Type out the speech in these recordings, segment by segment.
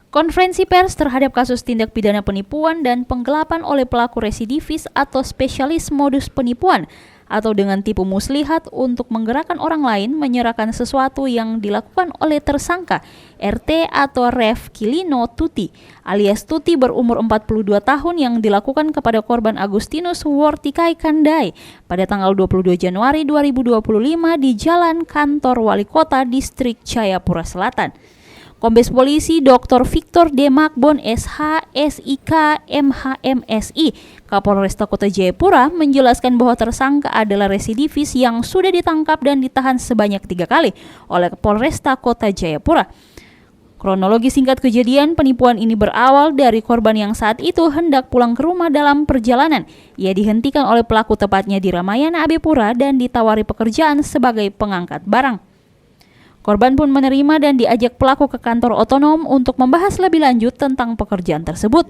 Konferensi pers terhadap kasus tindak pidana penipuan dan penggelapan oleh pelaku residivis atau spesialis modus penipuan atau dengan tipu muslihat untuk menggerakkan orang lain menyerahkan sesuatu yang dilakukan oleh tersangka RT atau Ref Kilino Tuti alias Tuti berumur 42 tahun yang dilakukan kepada korban Agustinus Wortikai Kandai pada tanggal 22 Januari 2025 di Jalan Kantor Wali Kota Distrik Jayapura Selatan. Kombes Polisi Dr. Victor D. Makbon SH, SIK, MHMSI, Kapolresta Kota Jayapura menjelaskan bahwa tersangka adalah residivis yang sudah ditangkap dan ditahan sebanyak 3 kali oleh Polresta Kota Jayapura. Kronologi singkat kejadian penipuan ini berawal dari korban yang saat itu hendak pulang ke rumah dalam perjalanan. Ia dihentikan oleh pelaku tepatnya di Ramayana Abepura dan ditawari pekerjaan sebagai pengangkat barang. Korban pun menerima dan diajak pelaku ke kantor otonom untuk membahas lebih lanjut tentang pekerjaan tersebut.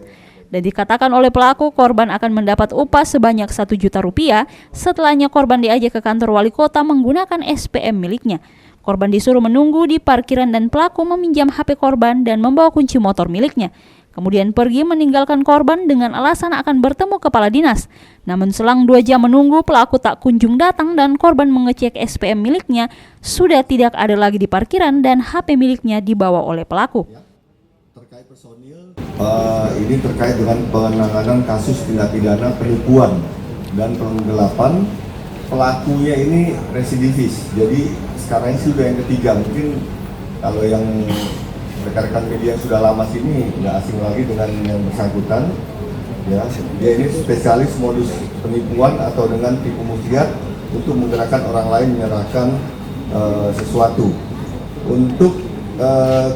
Dan dikatakan oleh pelaku korban akan mendapat upah sebanyak 1 juta rupiah setelahnya korban diajak ke kantor wali kota menggunakan SPM miliknya. Korban disuruh menunggu di parkiran dan pelaku meminjam HP korban dan membawa kunci motor miliknya. Kemudian pergi meninggalkan korban dengan alasan akan bertemu kepala dinas. Namun selang 2 jam menunggu pelaku tak kunjung datang dan korban mengecek SPM miliknya sudah tidak ada lagi di parkiran dan HP miliknya dibawa oleh pelaku. Terkait personil, ini terkait dengan penanganan kasus tindak pidana penipuan dan penggelapan. Pelakunya ini residivis, jadi sekarang ini sudah yang ketiga. Mungkin kalau yang rekan-rekan media yang sudah lama sini nggak asing lagi dengan yang bersangkutan, ya. Dia ini spesialis modus penipuan atau dengan tipu muslihat untuk menggerakkan orang lain menyerahkan sesuatu. Untuk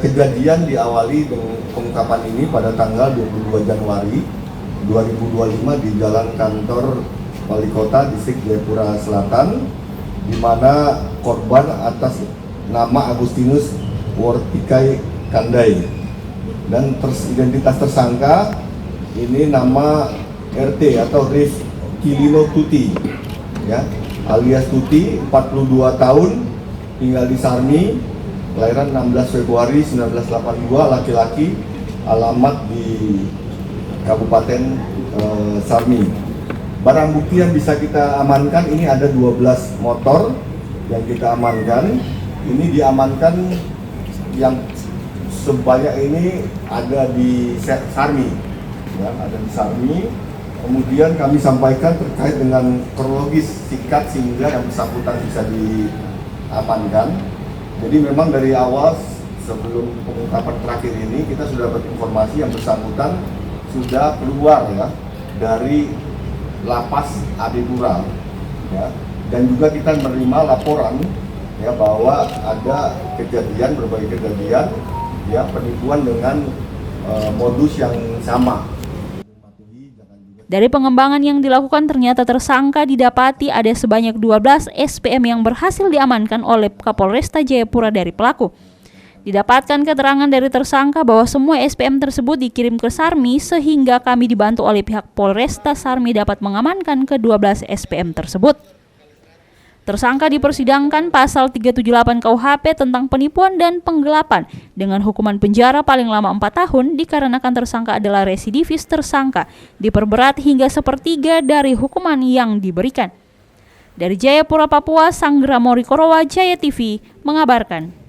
kejadian diawali dengan pengungkapan ini pada tanggal 22 Januari 2025 di Jalan Kantor Wali Kota Distrik Jayapura Selatan, di mana korban atas nama Agustinus Wortikai Kandai dan identitas tersangka ini nama RT atau Ref Kilino Tuti, ya, alias Tuti, 42 tahun, tinggal di Sarmi, kelahiran 16 Februari 1982, laki-laki, alamat di Kabupaten Sarmi. Barang bukti yang bisa kita amankan ini ada 12 motor yang kita amankan. Ini diamankan yang sebanyak ini ada di Sarmi, ya, ada di Sarmi. Kemudian kami sampaikan terkait dengan kronologis singkat sehingga yang bersangkutan bisa diamankan. Jadi memang dari awal sebelum pengungkapan terakhir ini kita sudah dapat informasi yang bersangkutan sudah keluar, ya, dari lapas Abepura, ya, dan juga kita menerima laporan, ya, bahwa ada berbagai kejadian, ya, penipuan dengan modus yang sama. Dari pengembangan yang dilakukan ternyata tersangka didapati ada sebanyak 12 SPM yang berhasil diamankan oleh Kapolresta Jayapura dari pelaku. Didapatkan keterangan dari tersangka bahwa semua SPM tersebut dikirim ke Sarmi sehingga kami dibantu oleh pihak Polresta Sarmi dapat mengamankan ke-12 SPM tersebut. Tersangka dipersidangkan pasal 378 KUHP tentang penipuan dan penggelapan dengan hukuman penjara paling lama 4 tahun dikarenakan tersangka adalah residivis tersangka diperberat hingga 1/3 dari hukuman yang diberikan. Dari Jayapura, Papua, Sanggra Mori Korowa, Jaya TV mengabarkan.